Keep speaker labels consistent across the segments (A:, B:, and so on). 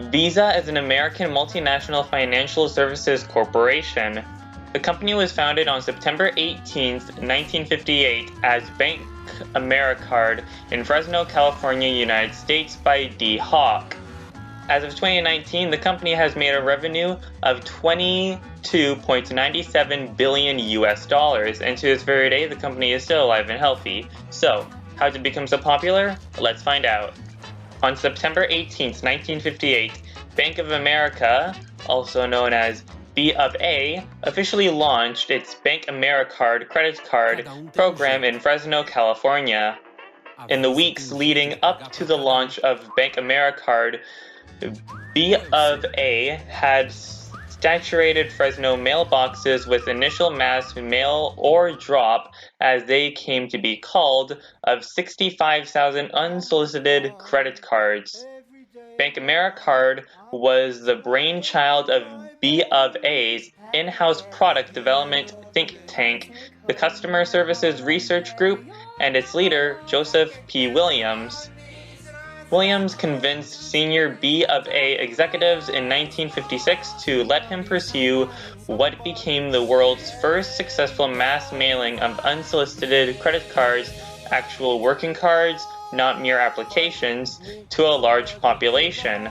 A: Visa is an American multinational financial services corporation. The company was founded on September 18, 1958 as BankAmericard in Fresno, California, United States by Dee Hock. As of 2019, the company has made a revenue of $22.97 billion US, and to this very day, the company is still alive and healthy. So, how did it become so popular? Let's find out. On September 18, 1958, Bank of America, also known as B of A, officially launched its BankAmericard credit card program in Fresno, California. In the weeks leading up to the launch of BankAmericard, B of A had saturated Fresno mailboxes with initial mass mail or drop, as they came to be called, of 65,000 unsolicited credit cards. BankAmericard was the brainchild of B of A's in-house product development think tank, the Customer Services Research Group, and its leader, Joseph P. Williams. Williams convinced senior B of A executives in 1956 to let him pursue what became the world's first successful mass mailing of unsolicited credit cards, actual working cards, not mere applications, to a large population.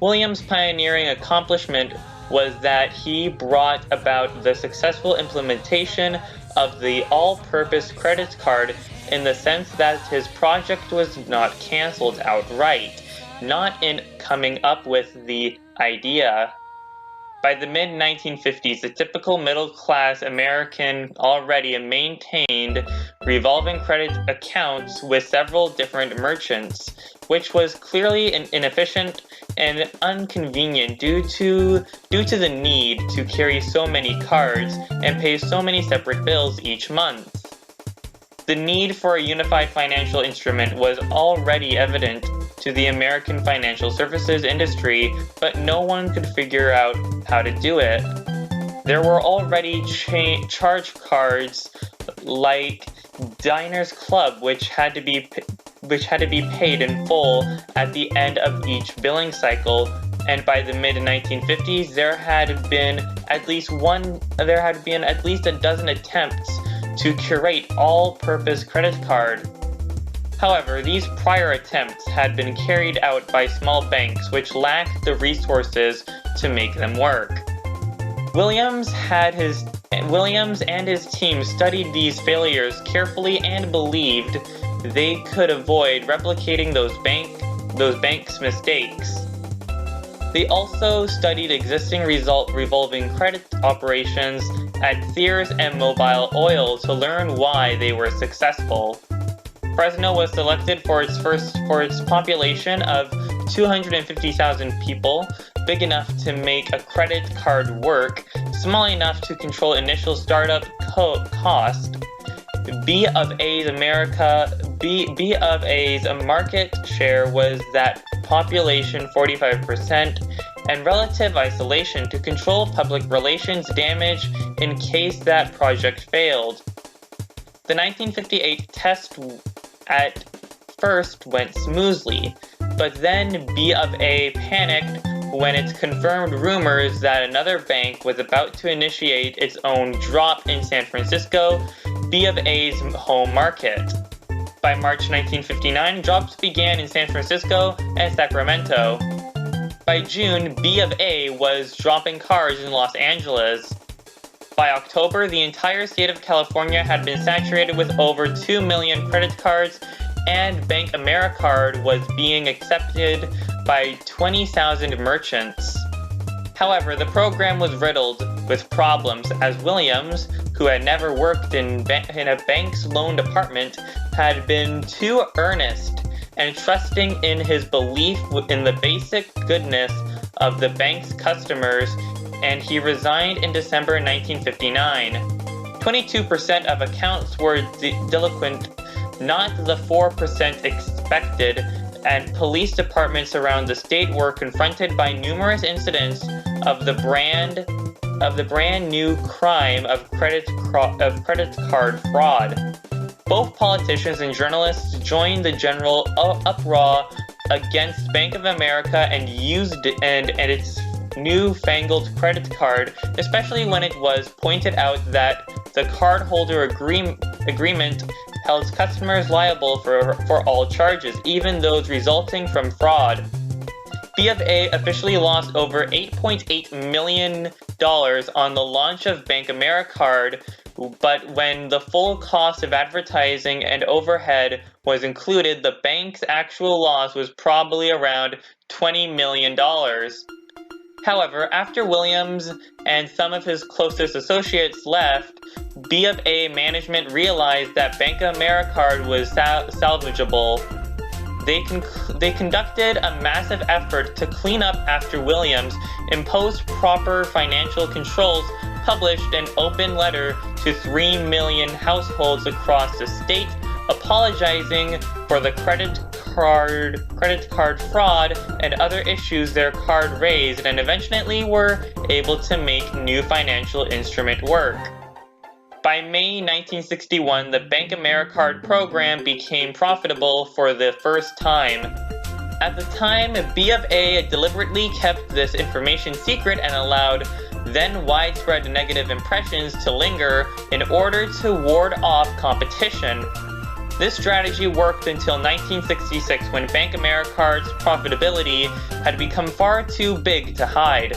A: Williams' pioneering accomplishment was that he brought about the successful implementation of the all-purpose credit card, in the sense that his project was not cancelled outright, not in coming up with the idea. By the mid-1950s, the typical middle-class American already maintained revolving credit accounts with several different merchants, which was clearly inefficient and inconvenient due to the need to carry so many cards and pay so many separate bills each month. The need for a unified financial instrument was already evident to the American financial services industry, but no one could figure out how to do it. There were already charge cards like Diners Club, which had to be paid in full at the end of each billing cycle, and by the mid-1950s, there had been at least a dozen attempts to curate all-purpose credit card. However, these prior attempts had been carried out by small banks which lacked the resources to make them work. Williams and his team studied these failures carefully and believed they could avoid replicating those banks' mistakes. They also studied existing revolving credit operations at Sears and Mobile Oil to learn why they were successful. Fresno was selected for its population of 250,000 people, big enough to make a credit card work, small enough to control initial startup cost. B of A's market share was that population 45%, and relative isolation to control public relations damage in case that project failed. The 1958 test at first went smoothly, but then B of A panicked when it confirmed rumors that another bank was about to initiate its own drop in San Francisco, B of A's home market. By March 1959, drops began in San Francisco and Sacramento. By June, B of A was dropping cards in Los Angeles. By October, the entire state of California had been saturated with over 2 million credit cards, and BankAmericard was being accepted by 20,000 merchants. However, the program was riddled with problems, as Williams, who had never worked in a bank's loan department, had been too earnest and trusting in his belief in the basic goodness of the bank's customers, and he resigned in December 1959. 22% of accounts were delinquent, not the 4% expected, and police departments around the state were confronted by numerous incidents of the brand new crime of credit card fraud. Both politicians and journalists joined the general uproar against Bank of America and its newfangled credit card, especially when it was pointed out that the cardholder agreement held customers liable for all charges, even those resulting from fraud. B of A officially lost over $8.8 million on the launch of BankAmericard, but when the full cost of advertising and overhead was included, the bank's actual loss was probably around $20 million. However, after Williams and some of his closest associates left, B of A management realized that BankAmericard was salvageable. They conducted a massive effort to clean up after Williams, imposed proper financial controls, published an open letter to 3 million households across the state, apologizing for the credit card fraud and other issues their card raised, and eventually were able to make new financial instrument work. By May 1961, the BankAmericard program became profitable for the first time. At the time, B of A deliberately kept this information secret and allowed then widespread negative impressions to linger in order to ward off competition. This strategy worked until 1966, when BankAmericard's profitability had become far too big to hide.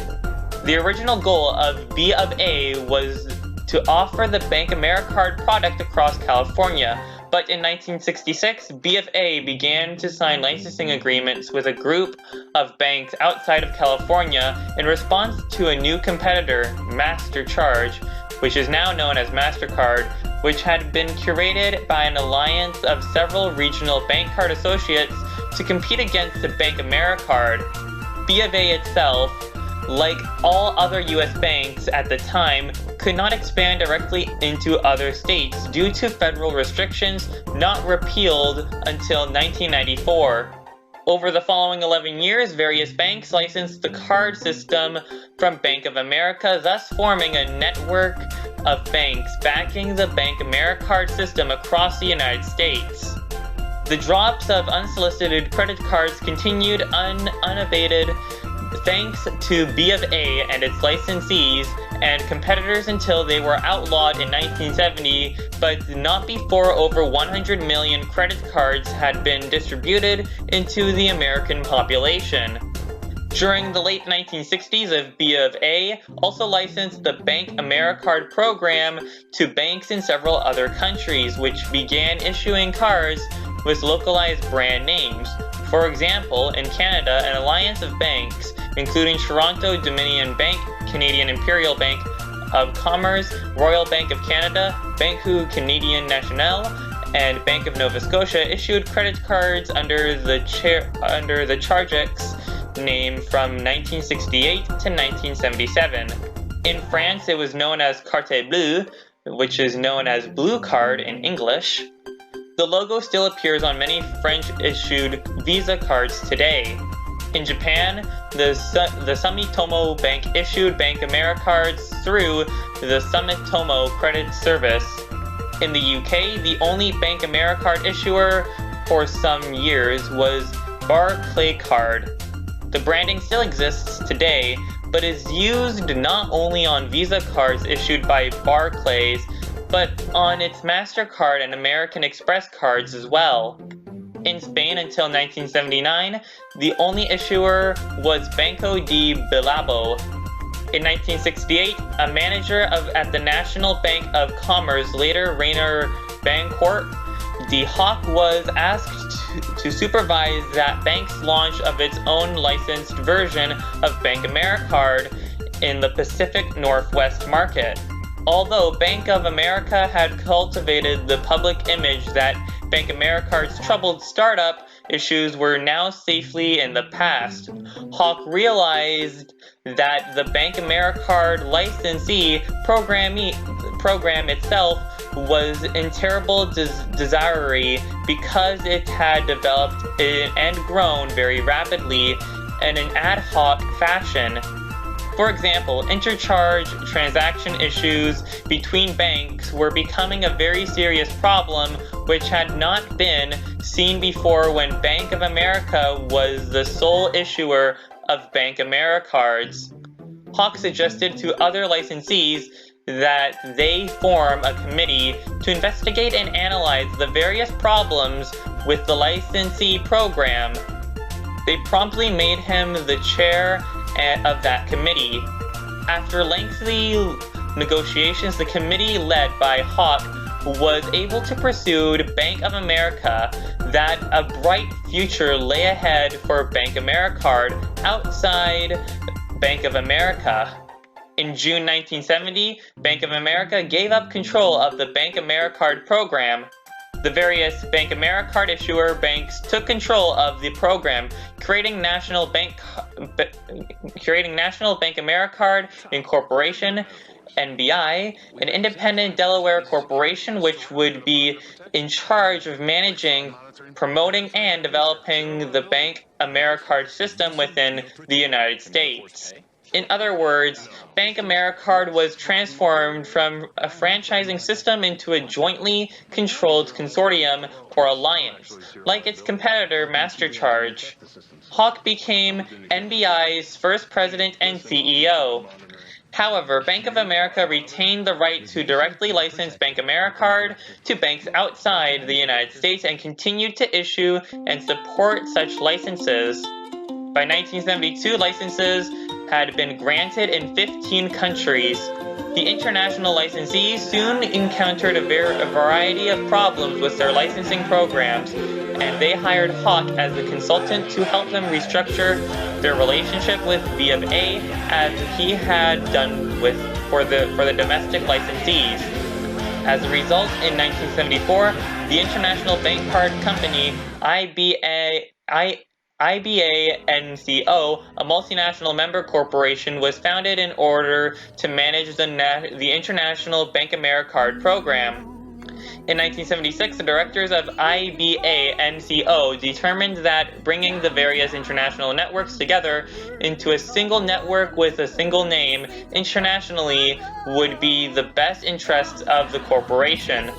A: The original goal of B of A was to offer the BankAmericard product across California, but in 1966, B of A began to sign licensing agreements with a group of banks outside of California in response to a new competitor, MasterCharge, which is now known as MasterCard, which had been curated by an alliance of several regional bank card associates to compete against the BankAmericard. B of A itself, like all other U.S. banks at the time, could not expand directly into other states due to federal restrictions not repealed until 1994. Over the following 11 years, various banks licensed the card system from Bank of America, thus forming a network of banks backing the BankAmericard system across the United States. The drops of unsolicited credit cards continued unabated thanks to B of A and its licensees and competitors until they were outlawed in 1970, but not before over 100 million credit cards had been distributed into the American population. During the late 1960s, B of A also licensed the BankAmericard program to banks in several other countries, which began issuing cards with localized brand names. For example, in Canada, an alliance of banks, including Toronto Dominion Bank, Canadian Imperial Bank of Commerce, Royal Bank of Canada, Banque Canadienne Nationale, and Bank of Nova Scotia, issued credit cards under the Chargex name from 1968 to 1977. In France, it was known as Carte Bleue, which is known as Blue Card in English. The logo still appears on many French-issued Visa cards today. In Japan, the Sumitomo Bank issued BankAmericards through the Sumitomo Credit Service. In the UK, the only BankAmericard issuer for some years was Barclaycard. The branding still exists today, but is used not only on Visa cards issued by Barclays, but on its MasterCard and American Express cards as well. In Spain until 1979, the only issuer was Banco de Bilbao. In 1968, a manager at the National Bank of Commerce, later Rainer Bancorp, Dee Hock, was asked to supervise that bank's launch of its own licensed version of BankAmericard in the Pacific Northwest market. Although Bank of America had cultivated the public image that BankAmericard's troubled startup issues were now safely in the past, Hock realized that the BankAmericard licensee program itself was in terrible disarray because it had developed and grown very rapidly in an ad hoc fashion. For example, interchange transaction issues between banks were becoming a very serious problem, which had not been seen before when Bank of America was the sole issuer of BankAmericards. Hock suggested to other licensees that they form a committee to investigate and analyze the various problems with the licensee program. They promptly made him the chair of that committee. After lengthy negotiations, the committee led by Hock was able to persuade Bank of America that a bright future lay ahead for BankAmericard outside Bank of America. In June 1970, Bank of America gave up control of the BankAmericard program. The various BankAmericard issuer banks took control of the program, creating National BankAmericard Incorporation, NBI, an independent Delaware corporation which would be in charge of managing, promoting, and developing the BankAmericard system within the United States. In other words, BankAmericard was transformed from a franchising system into a jointly controlled consortium or alliance, like its competitor MasterCharge. Hock became NBI's first president and CEO. However, Bank of America retained the right to directly license BankAmericard to banks outside the United States and continued to issue and support such licenses. By 1972, licenses had been granted in 15 countries. The international licensees soon encountered a variety of problems with their licensing programs, and they hired Hock as a consultant to help them restructure their relationship with B of A as he had done for the domestic licensees. As a result, in 1974, the International Bank Card Company, IBA-NCO, a multinational member corporation, was founded in order to manage the International BankAmericard program. In 1976, the directors of IBA-NCO determined that bringing the various international networks together into a single network with a single name internationally would be the best interests of the corporation.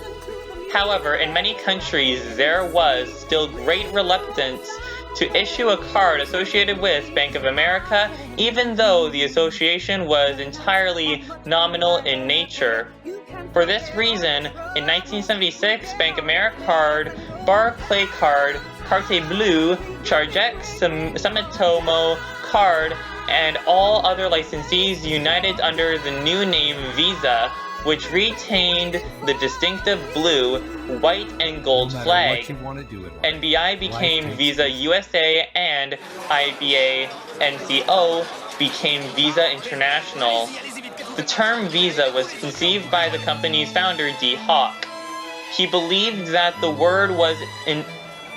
A: However, in many countries, there was still great reluctance to issue a card associated with Bank of America, even though the association was entirely nominal in nature. For this reason, in 1976, BankAmericard, Barclaycard, Carte Bleu, Chargex, Sumitomo Card, and all other licensees united under the new name Visa, which retained the distinctive blue, white, and gold flag. NBI became Visa USA and IBA NCO became Visa International. The term Visa was conceived by the company's founder, Dee Hock. He believed that the word was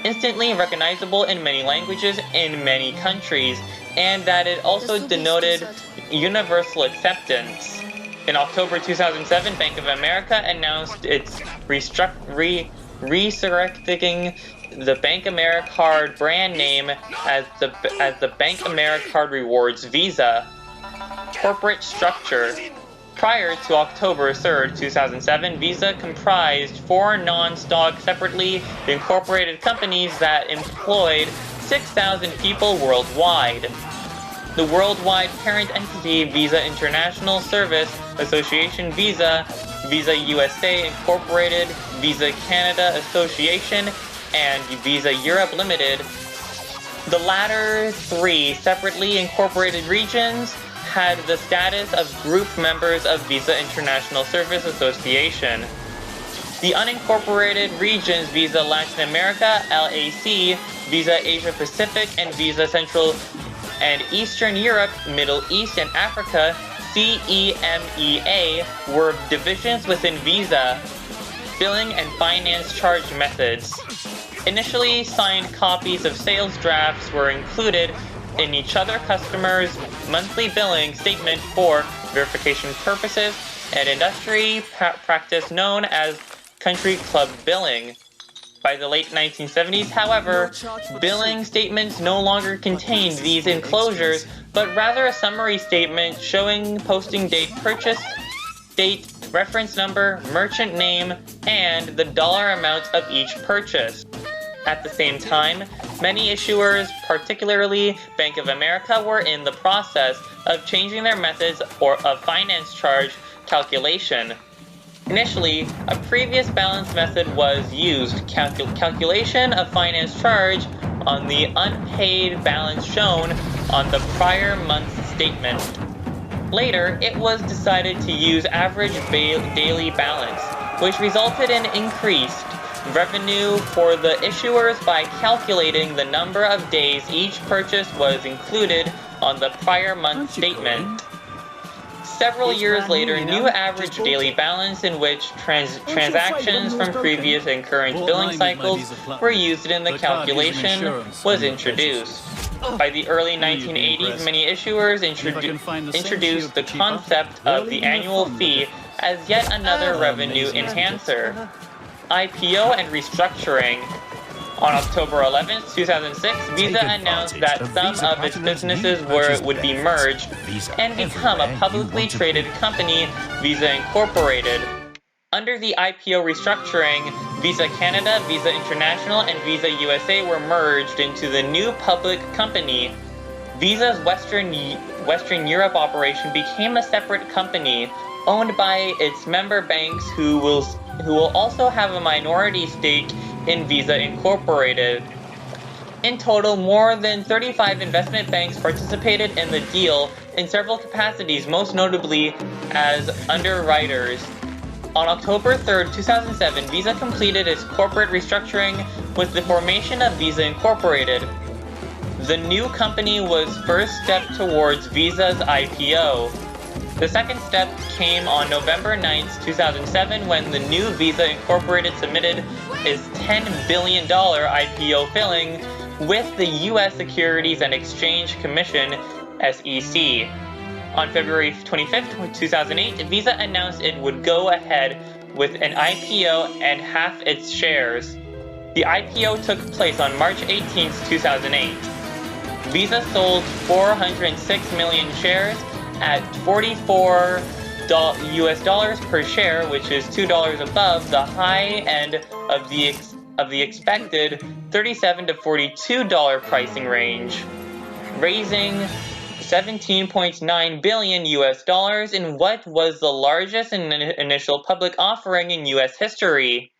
A: instantly recognizable in many languages in many countries, and that it also denoted universal acceptance. In October 2007, Bank of America announced its resurrecting the BankAmericard brand name as the BankAmericard Rewards Visa. Corporate structure. Prior to October 3, 2007, Visa comprised 4 non-stock separately incorporated companies that employed 6,000 people worldwide. The worldwide parent entity, Visa International Service Association Visa, Visa USA Incorporated, Visa Canada Association, and Visa Europe Limited. The latter 3 separately incorporated regions had the status of group members of Visa International Service Association. The unincorporated regions, Visa Latin America, LAC, Visa Asia Pacific, and Visa Central and Eastern Europe, Middle East, and Africa, CEMEA, were divisions within Visa. Billing and finance charge methods. Initially signed copies of sales drafts were included in each other customers' monthly billing statement for verification purposes, and industry practice known as country club billing. By the late 1970s, however, billing statements no longer contained these enclosures, but rather a summary statement showing posting date, purchase date, reference number, merchant name, and the dollar amount of each purchase. At the same time, many issuers, particularly Bank of America, were in the process of changing their methods of finance charge calculation. Initially, a previous balance method was used, calculation of finance charge on the unpaid balance shown on the prior month's statement. Later, it was decided to use average daily balance, which resulted in increased revenue for the issuers by calculating the number of days each purchase was included on the prior month's statement. Several years later, new average daily balance in which transactions from previous and current billing cycles were used in the calculation was introduced. By the early 1980s, many issuers introduced the concept of the annual fee as yet another revenue enhancer. IPO and restructuring. On October 11, 2006, Visa announced that some of its businesses would be merged and become a publicly traded company, Visa Incorporated. Under the IPO restructuring, Visa Canada, Visa International, and Visa USA were merged into the new public company. Visa's Western Europe operation became a separate company, owned by its member banks who will also have a minority stake in Visa Incorporated. In total, more than 35 investment banks participated in the deal in several capacities, most notably as underwriters. On October 3, 2007, Visa completed its corporate restructuring with the formation of Visa Incorporated. The new company was first step towards Visa's IPO. The second step came on November 9, 2007, when the new Visa Incorporated submitted its $10 billion IPO filing with the U.S. Securities and Exchange Commission, SEC. On February 25, 2008, Visa announced it would go ahead with an IPO and half its shares. The IPO took place on March 18, 2008. Visa sold 406 million shares at $44 US per share, which is $2 above the high end of the expected $37 to $42 pricing range, raising $17.9 billion US in what was the largest initial public offering in US history.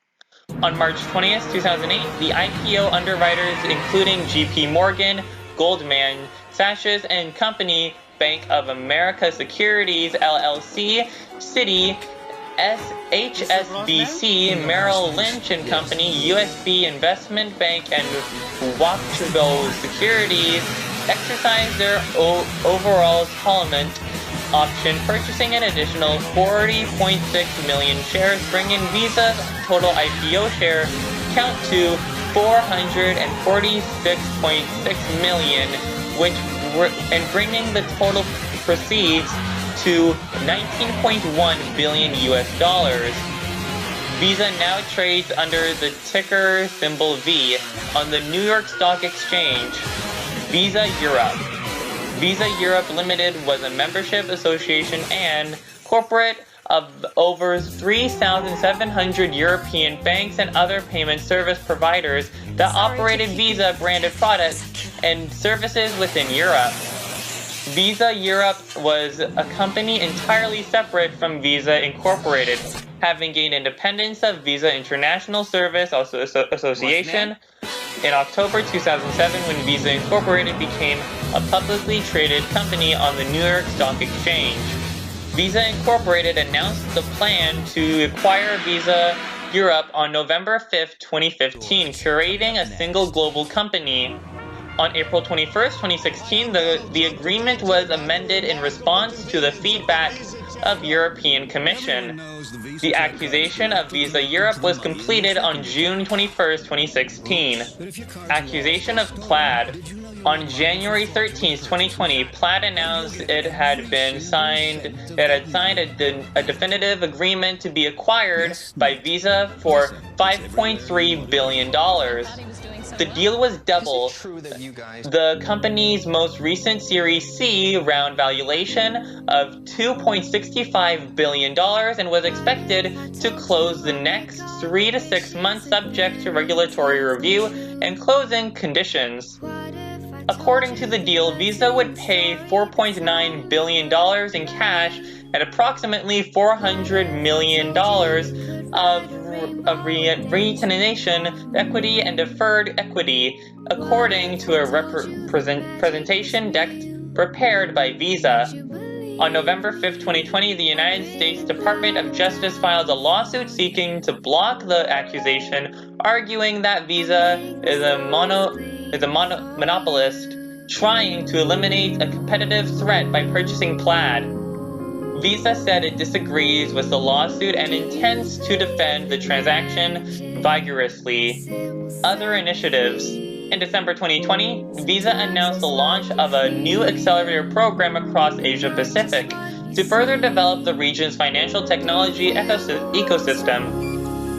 A: On March 20, 2008, the IPO underwriters, including JP Morgan, Goldman Sachs and Company, Bank of America Securities LLC, Citi, HSBC, Merrill Lynch and Company, USB Investment Bank, and Wachtell Securities exercised their overall tolerant option, purchasing an additional 40.6 million shares, bringing Visa's total IPO share count to 446.6 million, and bringing the total proceeds to $19.1 billion US. Visa now trades under the ticker symbol V on the New York Stock Exchange. Visa Europe. Visa Europe Limited was a membership association and corporate of over 3,700 European banks and other payment service providers that operated Visa-branded products and services within Europe. Visa Europe was a company entirely separate from Visa Incorporated, having gained independence of Visa International Service Association in October 2007 when Visa Incorporated became a publicly traded company on the New York Stock Exchange. Visa Incorporated announced the plan to acquire Visa Europe on November 5, 2015, creating a single global company. On April 21, 2016, the agreement was amended in response to the feedback of European Commission. The acquisition of Visa Europe was completed on June 21, 2016. Acquisition of Plaid. On January 13th, 2020, Plaid announced it had signed a definitive agreement to be acquired by Visa for $5.3 billion. The deal was double the company's most recent Series C round valuation of $2.65 billion and was expected to close the next 3 to 6 months subject to regulatory review and closing conditions. According to the deal, Visa would pay $4.9 billion in cash and approximately $400 million of retention equity and deferred equity, according to a presentation deck prepared by Visa. On November 5, 2020, the United States Department of Justice filed a lawsuit seeking to block the accusation, arguing that Visa is a monopolist trying to eliminate a competitive threat by purchasing Plaid. Visa said it disagrees with the lawsuit and intends to defend the transaction vigorously. Other initiatives. In December 2020, Visa announced the launch of a new accelerator program across Asia Pacific to further develop the region's financial technology ecosystem.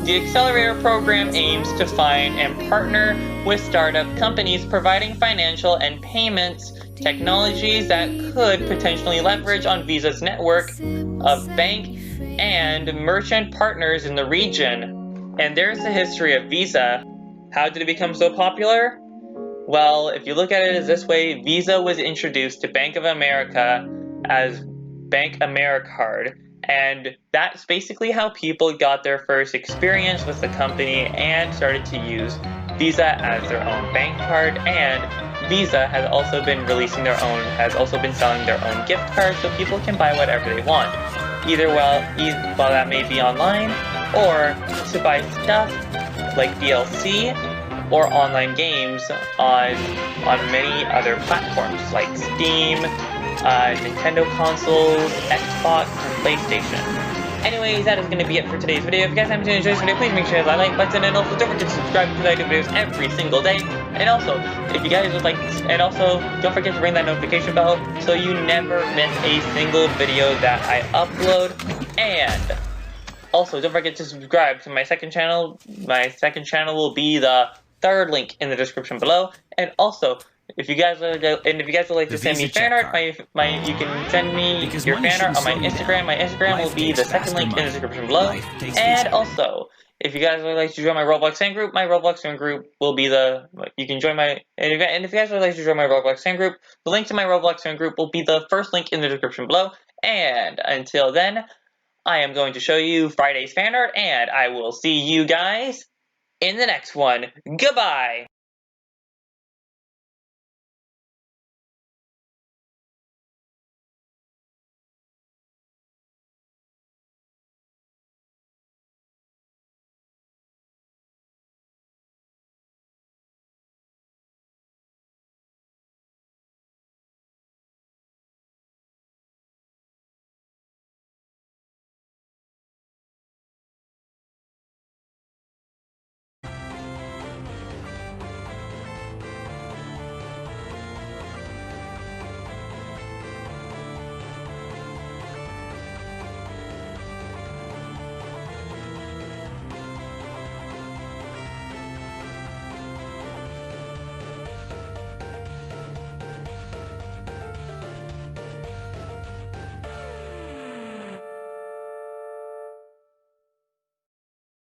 A: The accelerator program aims to find and partner with startup companies providing financial and payments technologies that could potentially leverage on Visa's network of bank and merchant partners in the region. And there's the history of Visa. How did it become so popular? Well, if you look at it as this way, Visa was introduced to Bank of America as BankAmericard, and that's basically how people got their first experience with the company and started to use Visa as their own bank card. And Visa has also been selling their own gift cards, so people can buy whatever they want, either while that may be online, or to buy stuff like DLC or online games on many other platforms like Steam, Nintendo consoles, Xbox, and PlayStation. Anyways, that is going to be it for today's video. If you guys happen to enjoy this video, please make sure to hit that like button, and also don't forget to subscribe because I do videos every single day. And also, if you guys would like, and also don't forget to ring that notification bell so you never miss a single video that I upload. And also, don't forget to subscribe to my second channel. My second channel will be the third link in the description below. And also, if you guys would like to send me fan art, you can send me your fan art on my Instagram. My Instagram will be the second link in the description below. And also, if you guys would like to join my Roblox fan group, my Roblox fan group will be you can join my, and if you guys would like to join my Roblox fan group, the link to my Roblox fan group will be the first link in the description below. And until then, I am going to show you Friday's fan art, and I will see you guys in the next one. Goodbye!